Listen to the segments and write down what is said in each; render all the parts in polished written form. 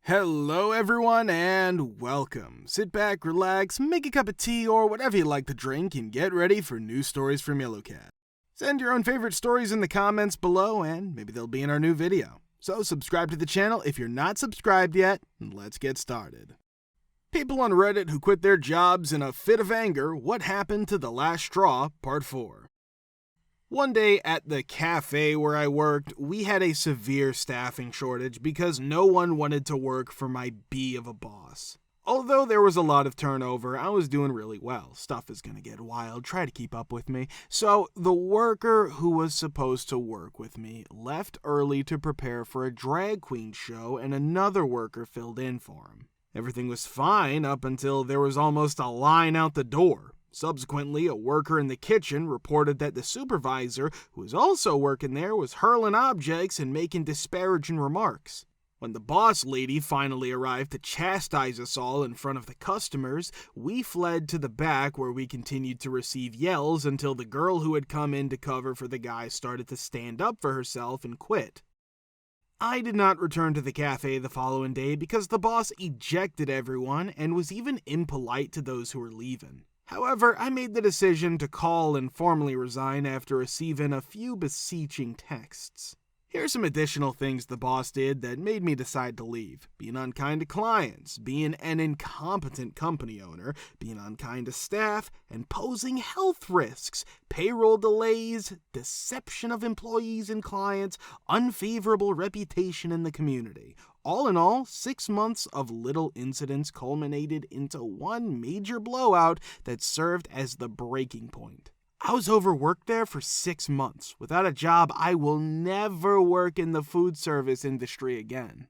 Hello everyone and welcome. Sit back, relax, make a cup of tea or whatever you like to drink and get ready for new stories from Yellowcat. Send your own favorite stories in the comments below and maybe they'll be in our new video. So subscribe to the channel if you're not subscribed yet, and let's get started. People on Reddit who quit their jobs in a fit of anger, what happened to the last straw, part 4. One day at the cafe where I worked, we had a severe staffing shortage because no one wanted to work for my bee of a boss. Although there was a lot of turnover, I was doing really well. Stuff is gonna get wild, try to keep up with me. So the worker who was supposed to work with me left early to prepare for a drag queen show and another worker filled in for him. Everything was fine up until there was almost a line out the door. Subsequently, a worker in the kitchen reported that the supervisor, who was also working there, was hurling objects and making disparaging remarks. When the boss lady finally arrived to chastise us all in front of the customers, we fled to the back where we continued to receive yells until the girl who had come in to cover for the guy started to stand up for herself and quit. I did not return to the cafe the following day because the boss ejected everyone and was even impolite to those who were leaving. However, I made the decision to call and formally resign after receiving a few beseeching texts. Here's some additional things the boss did that made me decide to leave. Being unkind to clients, being an incompetent company owner, being unkind to staff, and posing health risks, payroll delays, deception of employees and clients, unfavorable reputation in the community. All in all, 6 months of little incidents culminated into one major blowout that served as the breaking point. I was overworked there for 6 months. Without a job, I will never work in the food service industry again.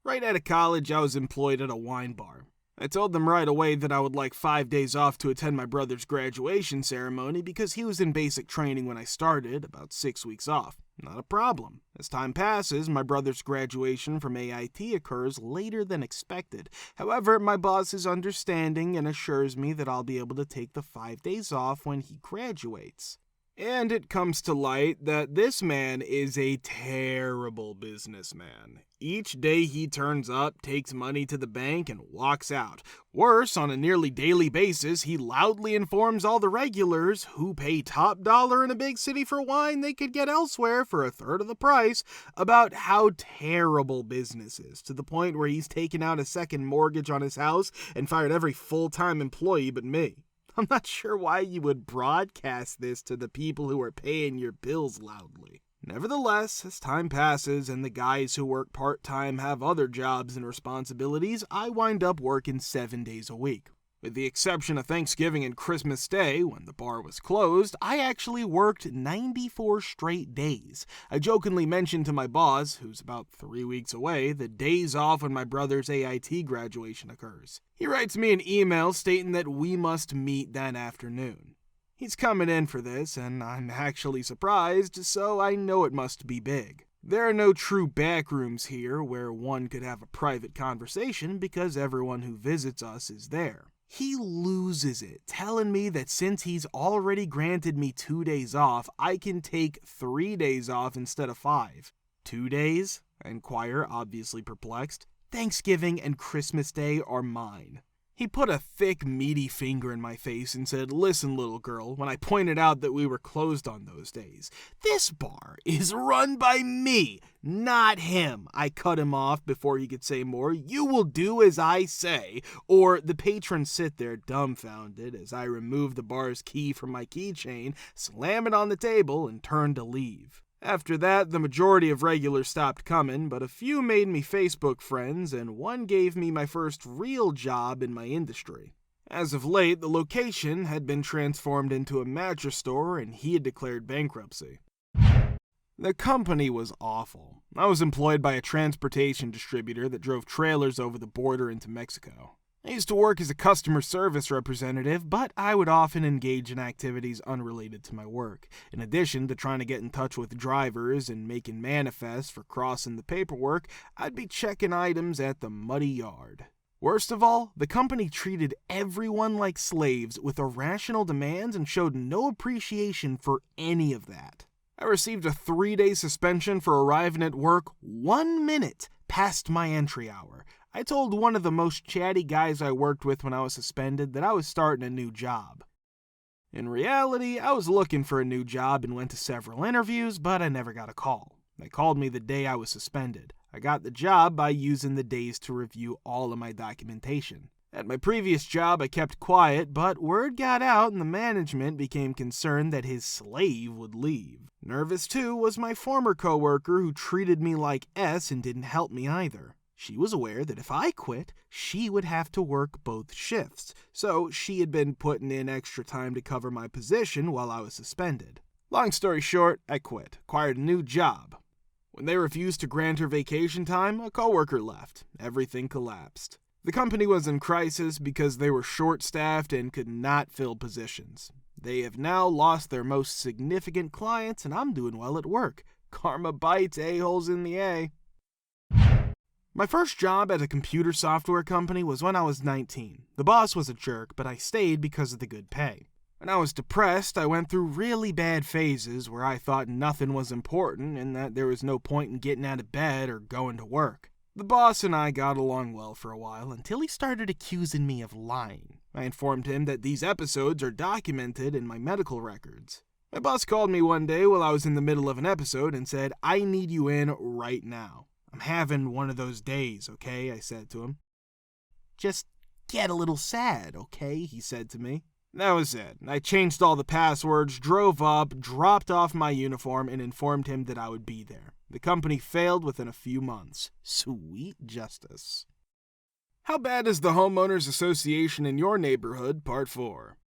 Right out of college, I was employed at a wine bar. I told them right away that I would like 5 days off to attend my brother's graduation ceremony because he was in basic training when I started, about 6 weeks off. Not a problem. As time passes, my brother's graduation from AIT occurs later than expected. However, my boss is understanding and assures me that I'll be able to take the 5 days off when he graduates. And it comes to light that this man is a terrible businessman. Each day he turns up, takes money to the bank, and walks out. Worse, on a nearly daily basis, he loudly informs all the regulars who pay top dollar in a big city for wine they could get elsewhere for a third of the price about how terrible business is, to the point where he's taken out a second mortgage on his house and fired every full-time employee but me. I'm not sure why you would broadcast this to the people who are paying your bills loudly. Nevertheless, as time passes and the guys who work part-time have other jobs and responsibilities, I wind up working 7 days a week. With the exception of Thanksgiving and Christmas Day, when the bar was closed, I actually worked 94 straight days. I jokingly mentioned to my boss, who's about 3 weeks away, the days off when my brother's AIT graduation occurs. He writes me an email stating that we must meet that afternoon. He's coming in for this, and I'm actually surprised, so I know it must be big. There are no true backrooms here where one could have a private conversation because everyone who visits us is there. He loses it, telling me that since he's already granted me 2 days off, I can take 3 days off instead of 5. 2 days? I inquire, obviously perplexed. Thanksgiving and Christmas Day are mine. He put a thick, meaty finger in my face and said, "Listen, little girl," when I pointed out that we were closed on those days. "This bar is run by me, not him." I cut him off before he could say more. "You will do as I say," or the patrons sit there dumbfounded as I remove the bar's key from my keychain, slam it on the table, and turn to leave. After that, the majority of regulars stopped coming, but a few made me Facebook friends, and one gave me my first real job in my industry. As of late, the location had been transformed into a mattress store, and he had declared bankruptcy. The company was awful. I was employed by a transportation distributor that drove trailers over the border into Mexico. I used to work as a customer service representative, but I would often engage in activities unrelated to my work. In addition to trying to get in touch with drivers and making manifests for crossing the paperwork, I'd be checking items at the muddy yard. Worst of all, the company treated everyone like slaves with irrational demands and showed no appreciation for any of that. I received a 3-day suspension for arriving at work 1 minute past my entry hour. I told one of the most chatty guys I worked with when I was suspended that I was starting a new job. In reality, I was looking for a new job and went to several interviews, but I never got a call. They called me the day I was suspended. I got the job by using the days to review all of my documentation. At my previous job, I kept quiet, but word got out and the management became concerned that his slave would leave. Nervous too was my former coworker who treated me like S and didn't help me either. She was aware that if I quit, she would have to work both shifts, so she had been putting in extra time to cover my position while I was suspended. Long story short, I quit, acquired a new job. When they refused to grant her vacation time, a coworker left. Everything collapsed. The company was in crisis because they were short-staffed and could not fill positions. They have now lost their most significant clients, and I'm doing well at work. Karma bites, a-holes in the A. My first job at a computer software company was when I was 19. The boss was a jerk, but I stayed because of the good pay. When I was depressed, I went through really bad phases where I thought nothing was important and that there was no point in getting out of bed or going to work. The boss and I got along well for a while until he started accusing me of lying. I informed him that these episodes are documented in my medical records. My boss called me one day while I was in the middle of an episode and said, "I need you in right now." "I'm having one of those days, okay?" I said to him. "Just get a little sad, okay?" he said to me. That was it. I changed all the passwords, drove up, dropped off my uniform, and informed him that I would be there. The company failed within a few months. Sweet justice. How bad is the homeowners association in your neighborhood? Part 4.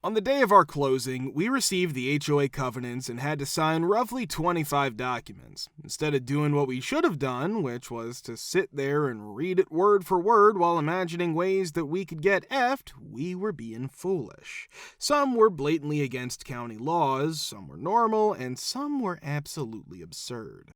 On the day of our closing, we received the HOA covenants and had to sign roughly 25 documents. Instead of doing what we should have done, which was to sit there and read it word for word while imagining ways that we could get effed, we were being foolish. Some were blatantly against county laws, some were normal, and some were absolutely absurd.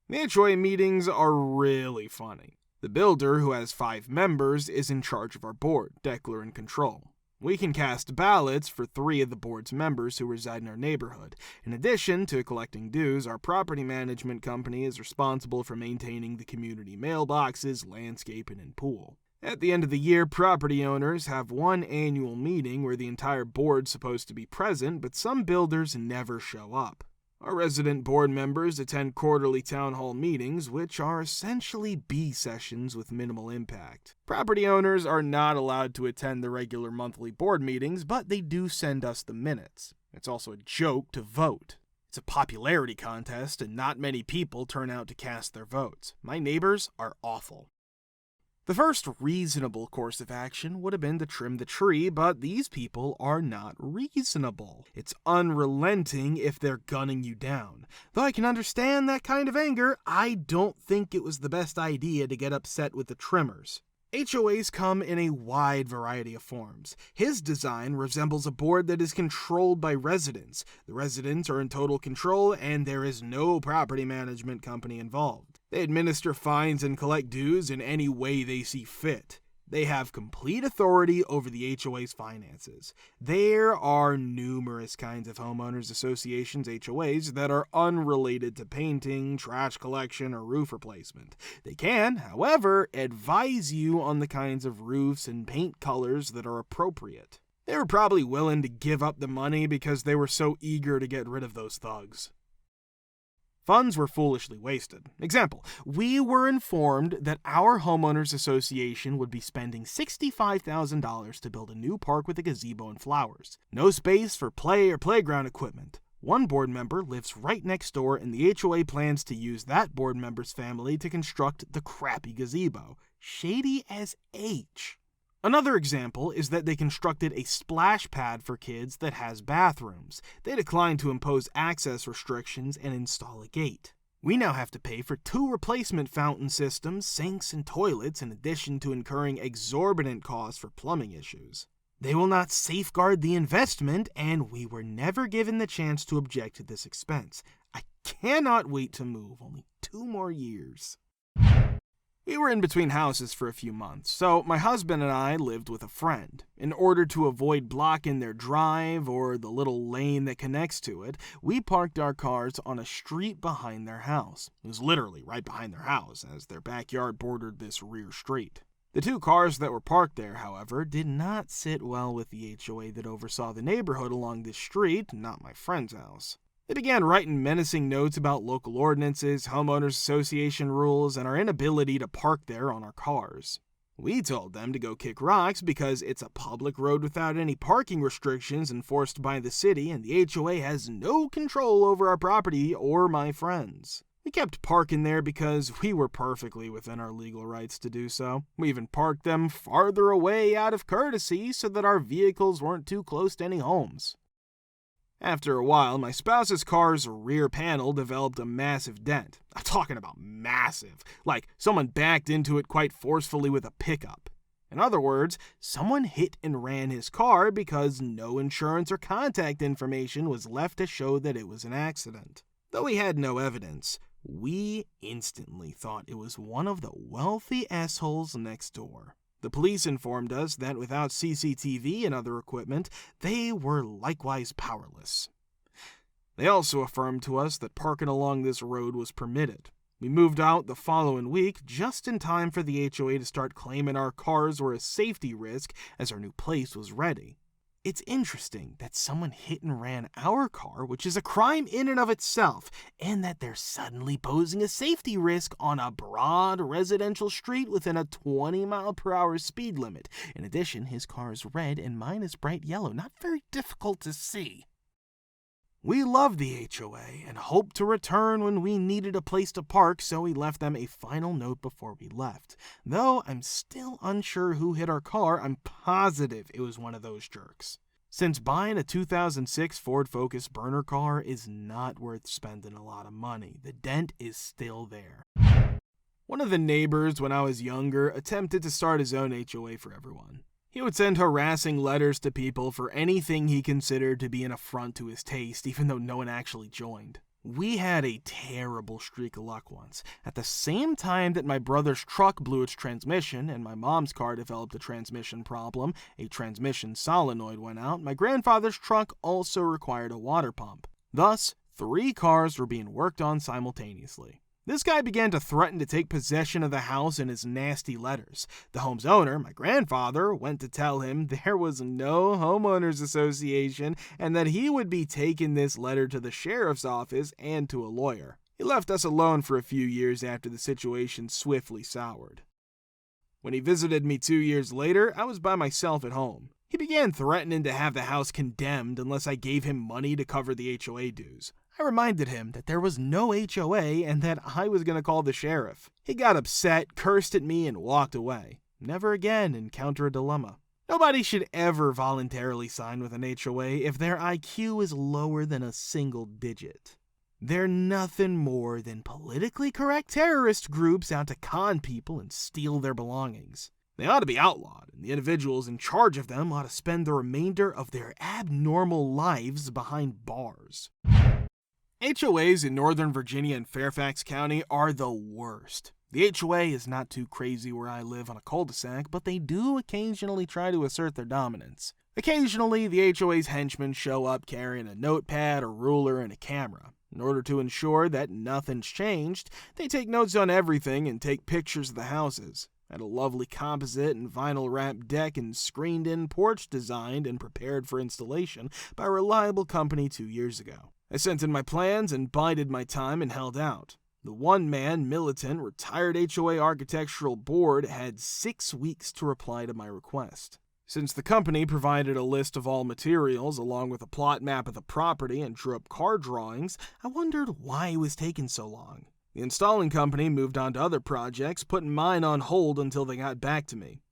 The HOA meetings are really funny. The builder, who has 5 members, is in charge of our board, Deckler and Control. We can cast ballots for 3 of the board's members who reside in our neighborhood. In addition to collecting dues, our property management company is responsible for maintaining the community mailboxes, landscaping, and pool. At the end of the year, property owners have one annual meeting where the entire board's supposed to be present, but some builders never show up. Our resident board members attend quarterly town hall meetings, which are essentially B sessions with minimal impact. Property owners are not allowed to attend the regular monthly board meetings, but they do send us the minutes. It's also a joke to vote. It's a popularity contest, and not many people turn out to cast their votes. My neighbors are awful. The first reasonable course of action would have been to trim the tree, but these people are not reasonable. It's unrelenting if they're gunning you down. Though I can understand that kind of anger, I don't think it was the best idea to get upset with the trimmers. HOAs come in a wide variety of forms. His design resembles a board that is controlled by residents. The residents are in total control, and there is no property management company involved. They administer fines and collect dues in any way they see fit. They have complete authority over the HOA's finances. There are numerous kinds of homeowners associations, HOAs, that are unrelated to painting, trash collection, or roof replacement. They can, however, advise you on the kinds of roofs and paint colors that are appropriate. They were probably willing to give up the money because they were so eager to get rid of those thugs. Funds were foolishly wasted. Example, we were informed that our homeowners association would be spending $65,000 to build a new park with a gazebo and flowers. No space for play or playground equipment. One board member lives right next door, and the HOA plans to use that board member's family to construct the crappy gazebo. Shady as H. Another example is that they constructed a splash pad for kids that has bathrooms. They declined to impose access restrictions and install a gate. We now have to pay for 2 replacement fountain systems, sinks, and toilets, in addition to incurring exorbitant costs for plumbing issues. They will not safeguard the investment, and we were never given the chance to object to this expense. I cannot wait to move, only 2 more years. We were in between houses for a few months, so my husband and I lived with a friend. In order to avoid blocking their drive or the little lane that connects to it, we parked our cars on a street behind their house. It was literally right behind their house, as their backyard bordered this rear street. The two cars that were parked there, however, did not sit well with the HOA that oversaw the neighborhood along this street, not my friend's house. They began writing menacing notes about local ordinances, homeowners association rules, and our inability to park there on our cars. We told them to go kick rocks because it's a public road without any parking restrictions enforced by the city, and the HOA has no control over our property or my friends. We kept parking there because we were perfectly within our legal rights to do so. We even parked them farther away out of courtesy so that our vehicles weren't too close to any homes. After a while, my spouse's car's rear panel developed a massive dent. I'm talking about massive, like someone backed into it quite forcefully with a pickup. In other words, someone hit and ran his car because no insurance or contact information was left to show that it was an accident. Though we had no evidence, we instantly thought it was one of the wealthy assholes next door. The police informed us that without CCTV and other equipment, they were likewise powerless. They also affirmed to us that parking along this road was permitted. We moved out the following week just in time for the HOA to start claiming our cars were a safety risk as our new place was ready. It's interesting that someone hit and ran our car, which is a crime in and of itself, and that they're suddenly posing a safety risk on a broad residential street within a 20-mile-per-hour speed limit. In addition, his car is red and mine is bright yellow, not very difficult to see. We loved the HOA and hoped to return when we needed a place to park, so we left them a final note before we left. Though I'm still unsure who hit our car, I'm positive it was one of those jerks. Since buying a 2006 Ford Focus burner car is not worth spending a lot of money, the dent is still there. One of the neighbors when I was younger attempted to start his own HOA for everyone. He would send harassing letters to people for anything he considered to be an affront to his taste, even though no one actually joined. We had a terrible streak of luck once. At the same time that my brother's truck blew its transmission and my mom's car developed a transmission problem, a transmission solenoid went out, my grandfather's truck also required a water pump. Thus, 3 cars were being worked on simultaneously. This guy began to threaten to take possession of the house in his nasty letters. The home's owner, my grandfather, went to tell him there was no homeowners association and that he would be taking this letter to the sheriff's office and to a lawyer. He left us alone for a few years after the situation swiftly soured. When he visited me 2 years later, I was by myself at home. He began threatening to have the house condemned unless I gave him money to cover the HOA dues. I reminded him that there was no HOA and that I was going to call the sheriff. He got upset, cursed at me, and walked away. Never again encounter a dilemma. Nobody should ever voluntarily sign with an HOA if their IQ is lower than a single digit. They're nothing more than politically correct terrorist groups out to con people and steal their belongings. They ought to be outlawed, and the individuals in charge of them ought to spend the remainder of their abnormal lives behind bars. HOAs in Northern Virginia and Fairfax County are the worst. The HOA is not too crazy where I live on a cul-de-sac, but they do occasionally try to assert their dominance. Occasionally, the HOA's henchmen show up carrying a notepad, a ruler, and a camera. In order to ensure that nothing's changed, they take notes on everything and take pictures of the houses. I had a lovely composite and vinyl-wrapped deck and screened-in porch designed and prepared for installation by a reliable company 2 years ago. I sent in my plans and bided my time and held out. The one-man, militant, retired HOA architectural board had 6 weeks to reply to my request. Since the company provided a list of all materials along with a plot map of the property and drew up card drawings, I wondered why it was taking so long. The installing company moved on to other projects, putting mine on hold until they got back to me.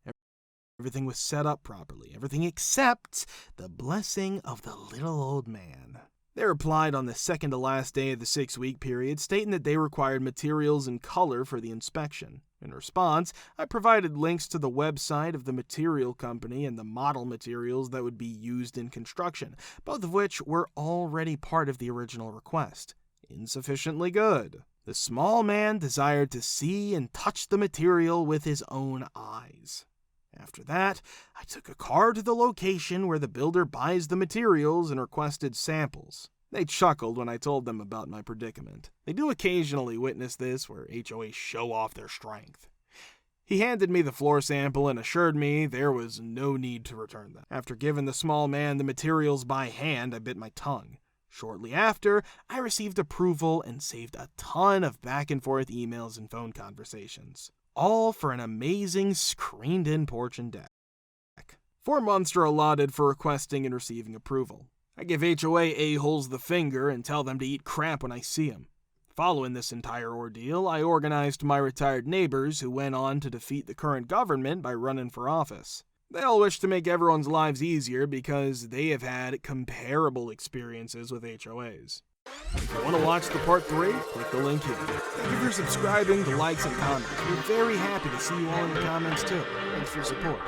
Everything was set up properly, everything except the blessing of the little old man. They replied on the second to last day of the 6-week period, stating that they required materials and color for the inspection. In response, I provided links to the website of the material company and the model materials that would be used in construction, both of which were already part of the original request. Insufficiently good. The small man desired to see and touch the material with his own eyes. After that, I took a car to the location where the builder buys the materials and requested samples. They chuckled when I told them about my predicament. They do occasionally witness this, where HOAs show off their strength. He handed me the floor sample and assured me there was no need to return them. After giving the small man the materials by hand, I bit my tongue. Shortly after, I received approval and saved a ton of back and forth emails and phone conversations. All for an amazing screened-in porch and deck. 4 months are allotted for requesting and receiving approval. I give HOA a-holes the finger and tell them to eat crap when I see them. Following this entire ordeal, I organized my retired neighbors who went on to defeat the current government by running for office. They all wish to make everyone's lives easier because they have had comparable experiences with HOAs. If you want to watch the part 3, click the link here. Thank you for subscribing, the likes, and comments. We're very happy to see you all in the comments too. Thanks for your support.